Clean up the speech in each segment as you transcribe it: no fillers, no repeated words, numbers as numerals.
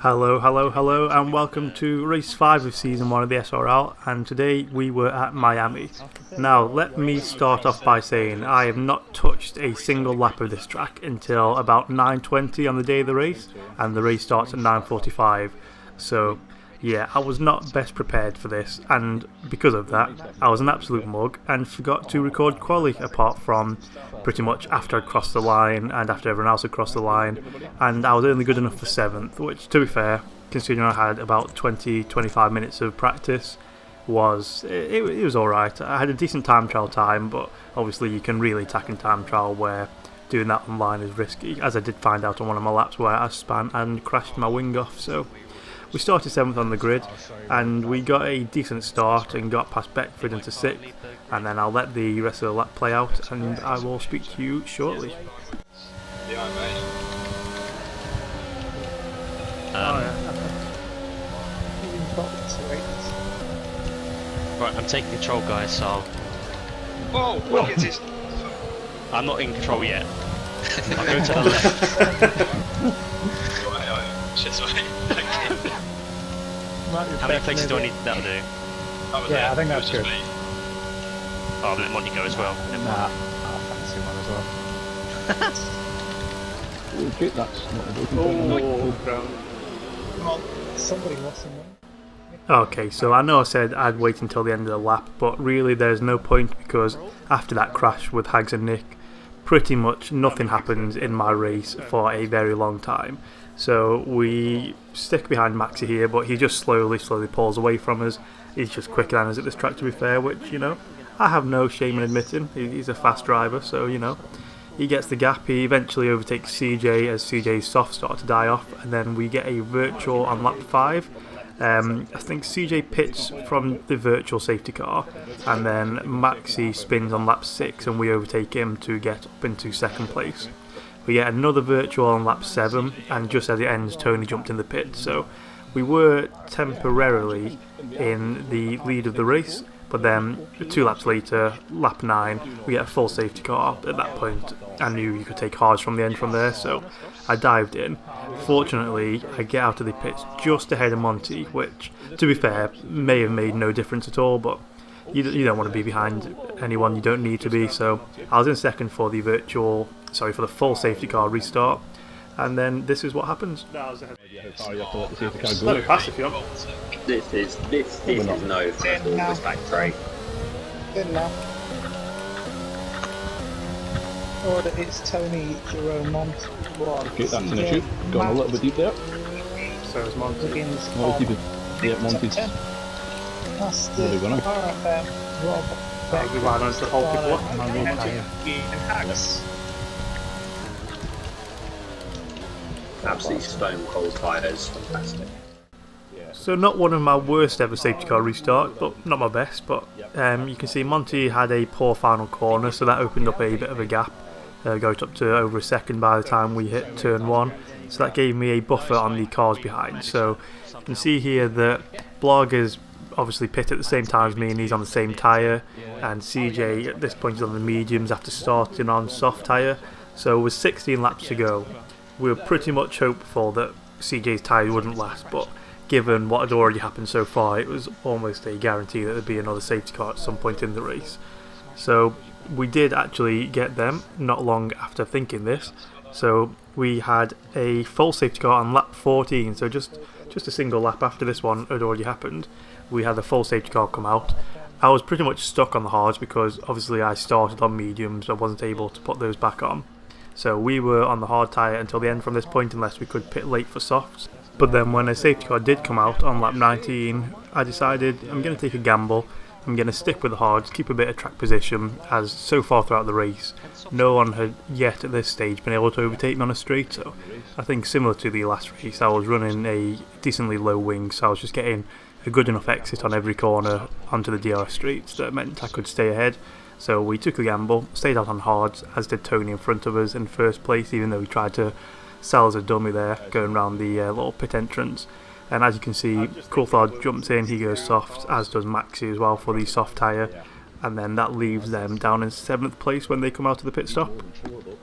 Hello, hello, hello, and welcome to race 5 of season 1 of the SRL, and today we were at Miami. Now, let me start off by saying I have not touched a single lap of this track until about 9:20 on the day of the race, and the race starts at 9:45. So, yeah, I was not best prepared for this, and because of that, I was an absolute mug and forgot to record quali apart from pretty much after I'd crossed the line and after everyone else had crossed the line, and I was only good enough for 7th, which, to be fair, considering I had about 20-25 minutes of practice, it was alright. I had a decent time trial time, but obviously you can really attack in time trial where doing that online is risky, as I did find out on one of my laps where I span and crashed my wing off. So we started 7th on the grid, and we got a decent start and got past Beckford into 6th, and then I'll let the rest of the lap play out and I will speak to you shortly. Right, I'm taking control, guys, so Whoa! Look at this. I'm not in control yet. I'll go to the left. Just wait. How many places do I need that'll do? Yeah, I think that's good. Oh, I'll let Monty go as well. Nah, I fancy one as well. Okay, that's not a broken Oh, somebody lost someone. Okay, so I know I said I'd wait until the end of the lap, but really there's no point, because after that crash with Hags and Nick, pretty much nothing happens in my race for a very long time. So we stick behind Maxi here, but he just slowly pulls away from us. He's just quicker than us at this track, to be fair, which, you know, I have no shame in admitting. He's a fast driver, so, you know, he gets the gap. He eventually overtakes CJ as CJ's softs start to die off, and then we get a virtual on lap 5. I think CJ pits from the virtual safety car, and then Maxi spins on lap 6 and we overtake him to get up into 2nd place. We get another virtual on lap 7, and just as it ends, Tony jumped in the pit, so we were temporarily in the lead of the race, but then 2 laps later, lap 9, we get a full safety car. At that point I knew you could take hards from the end from there, so I dived in. Fortunately, I get out of the pits just ahead of Monty, which, to be fair, may have made no difference at all, but you don't want to be behind anyone you don't need to be, so I was in 2nd for the for the full safety car restart, and then this is what happens. Let me pass if you want. This is no first back straight. Good enough. Order, it's Tony, Jerome, Monty. Okay, that's an issue. Gone a little bit deep there. So is Monty. Begins No, keep it. Yeah, Monty's. That's Where are we going? Rob. We ran onto the whole people. Absolutely stone cold tyres, fantastic. So not one of my worst ever safety car restarts, but not my best. But you can see Monty had a poor final corner, so that opened up a bit of a gap. Got up to over a second by the time we hit turn 1, so that gave me a buffer on the cars behind. So you can see here that Blog is obviously pit at the same time as me, and he's on the same tyre, and CJ at this point is on the mediums after starting on soft tyre. So with 16 laps to go, we were pretty much hopeful that CJ's tyre wouldn't last, but given what had already happened so far, it was almost a guarantee that there'd be another safety car at some point in the race. So we did actually get them not long after thinking this. So we had a full safety car on lap 14, so just a single lap after this one had already happened. We had the full safety car come out. I was pretty much stuck on the hards because obviously I started on mediums, I wasn't able to put those back on. So we were on the hard tyre until the end from this point, unless we could pit late for softs. But then when a safety car did come out on lap 19, I decided I'm going to take a gamble. I'm going to stick with the hards, keep a bit of track position, as so far throughout the race, no one had yet at this stage been able to overtake me on a straight. So I think similar to the last race, I was running a decently low wing, so I was just getting a good enough exit on every corner onto the DRS streets that meant I could stay ahead. So we took a gamble, stayed out on hards, as did Tony in front of us in first place, even though he tried to sell as a dummy there, going around the little pit entrance. And as you can see, Coulthard jumps in, he goes soft, as does Maxi as well for the soft tyre. and then that leaves them down in 7th place when they come out of the pit stop.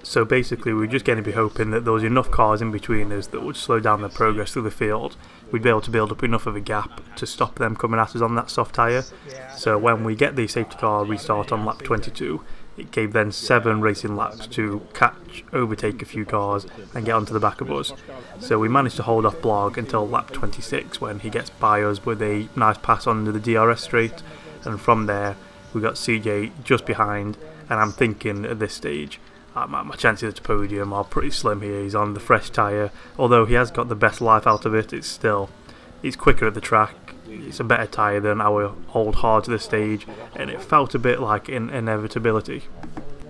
So basically we're just going to be hoping that there was enough cars in between us that would slow down their progress through the field. We'd be able to build up enough of a gap to stop them coming at us on that soft tyre. So when we get the safety car restart on lap 22, it gave then 7 racing laps to catch, overtake a few cars and get onto the back of us. So we managed to hold off Blog until lap 26 when he gets by us with a nice pass onto the DRS straight, and from there we got CJ just behind, and I'm thinking at this stage my chances at the podium are pretty slim here. He's on the fresh tyre, although he has got the best life out of it. He's quicker at the track, it's a better tyre than our old hard to the stage, and it felt a bit like an inevitability.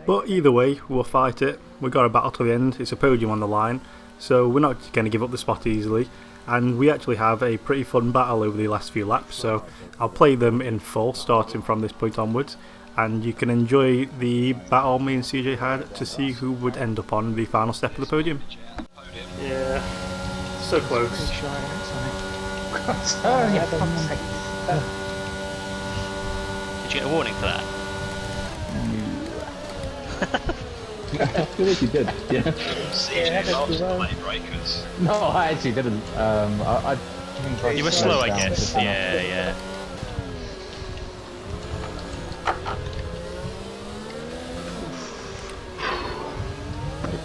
But either way, we'll fight it. We've got a battle to the end, it's a podium on the line, so we're not going to give up the spot easily, and we actually have a pretty fun battle over the last few laps, so I'll play them in full starting from this point onwards, and you can enjoy the battle me and CJ had to see who would end up on the final step of the podium. Yeah, so close. Did you get a warning for that? I feel like you did, yeah. CJ lost the late breakers. No, I actually didn't. You were slow, I guess. Yeah.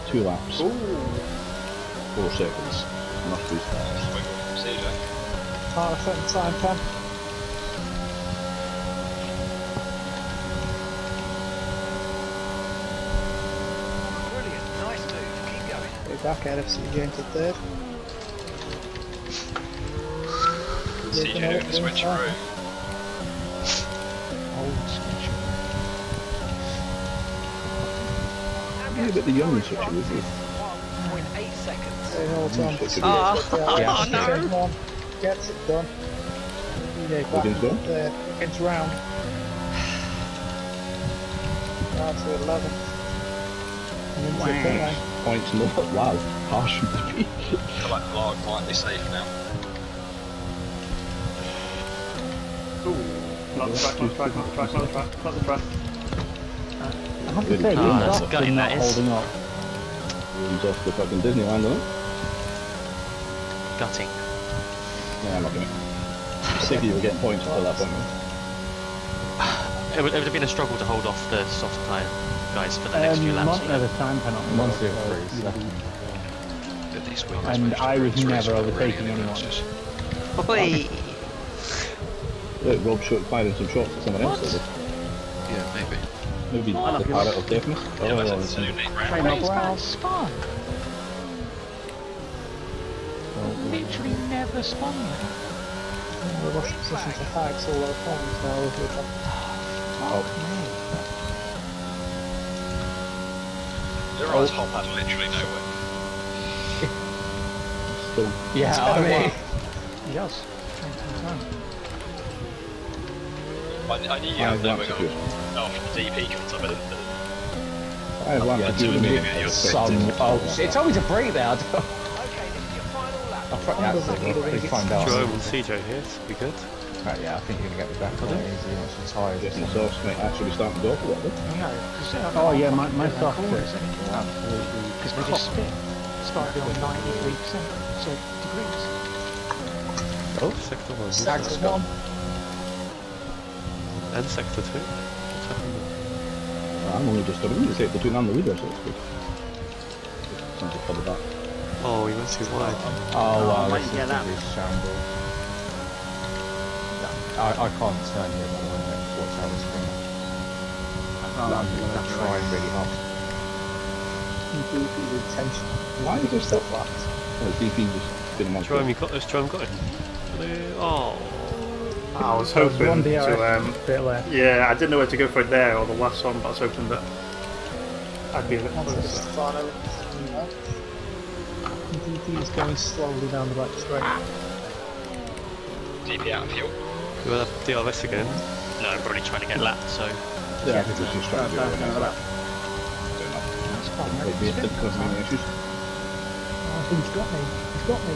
2 laps. 4 seconds. Not 3 stars. CJ. Perfect time, Ken. Brilliant, nice move, keep going. Go back out of CJ into 3rd. CJ doing the switcheroo. Maybe a bit the young switcher with you. 1.8 seconds. Oh no! Gets it done. CJ back Wiggins gone? there. Wiggins round. Now to 11th. And into the pit lane. Points not. Wow, harsh from the Feel like Blog might be safe now. Not the track. I have to say, that's gutting, that is. holding up. Runs off the fucking Disneyland, isn't it? Gutting. Yeah, I'm not gonna. Sick of you were getting points until that point, man. It would have been a struggle to hold off the soft tyre guys for the next few laps. There's a time penalty. Monster freeze. But these wheels And I was never overtaking anyone. Look, Rob shot firing some shots at someone else. Yeah, maybe. Maybe the parrot of deafness. Yeah, but Oh, it's a new name, right? Literally never spun. We lost position to Hags all our points now. Their eyes hop had literally nowhere. still. Yeah, I mean, He does. I knew you had them after the DP comes up, I didn't. I have one yeah, to do with me. some. Oh, it told me to break there. Okay, this is your final lap. I thought that's it. Find out. Joe and CJ here, so be good. Right, yeah, I think you're gonna get the back quite easy once you're tired. Getting the sauce might actually start to go up a little bit. Oh yeah, my soft. Absolutely. Because we just started on 93%, so degrees. Oh, sector 1. Hags 1. And sector 2. What's happening? I'm only just starting to take the two and the leader, so it's good. Seems to follow that. Oh, he went too wide. Oh wow, might this get that. is shambles. I can't turn here by the way, mate. Watch how this thing. I'm gonna try really hard. DP retention. Why is there stuff left? Oh, DP just been a month. Jerome, you got this. Jerome got it. Oh. I was hoping One to, DRS, bit left. yeah, I didn't know where to go for it there or the last one, but I was hoping that I'd be a bit closer. DP is going slowly down the back straight. DP out of fuel. You want to DRS again? No, I'm probably trying to get lapped, so. Yeah, I think it's just trying to do it. That's fine, Maybe it didn't cause me any issues. I think he's got me. He's got me.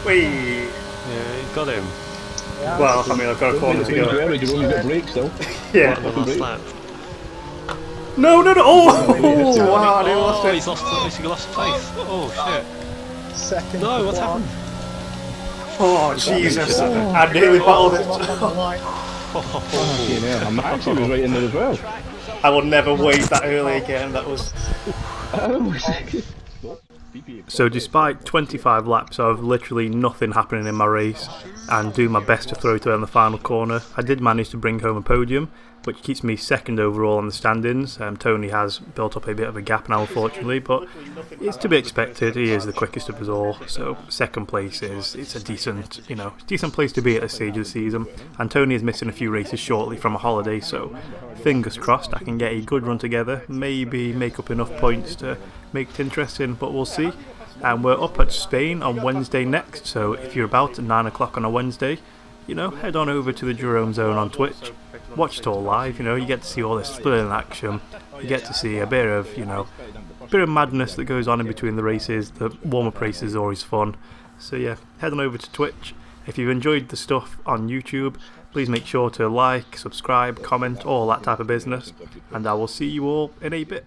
Whee! Yeah, you got him. Yeah, Well, I mean, I've got a corner to You're go. early, you're only got brakes though. Yeah. What, the last lap? No, no, no! Oh! Wow, they lost it. He's lost place. Oh shit. Second. No, what's happened? Oh, Jesus. I nearly battled it. Fucking hell, I'm actually was right in there as well. I will never wait that early again. That was... So despite 25 laps of literally nothing happening in my race and doing my best to throw to in the final corner, I did manage to bring home a podium, which keeps me second overall on the standings. Tony has built up a bit of a gap now, unfortunately, but it's to be expected. He is the quickest of us all, so second place it's a decent, decent place to be at this stage of the season. And Tony is missing a few races shortly from a holiday, so fingers crossed I can get a good run together, maybe make up enough points to make it interesting, but we'll see. And we're up at Spain on Wednesday next, so if you're about at 9 o'clock on a Wednesday, head on over to the Jerome Zone on Twitch, watch it all live. You get to see all this thrilling action, you get to see a bit of, bit of madness that goes on in between the races. The warm-up races are always fun, so yeah, head on over to Twitch. If you've enjoyed the stuff on YouTube, please make sure to like, subscribe, comment, all that type of business, and I will see you all in a bit.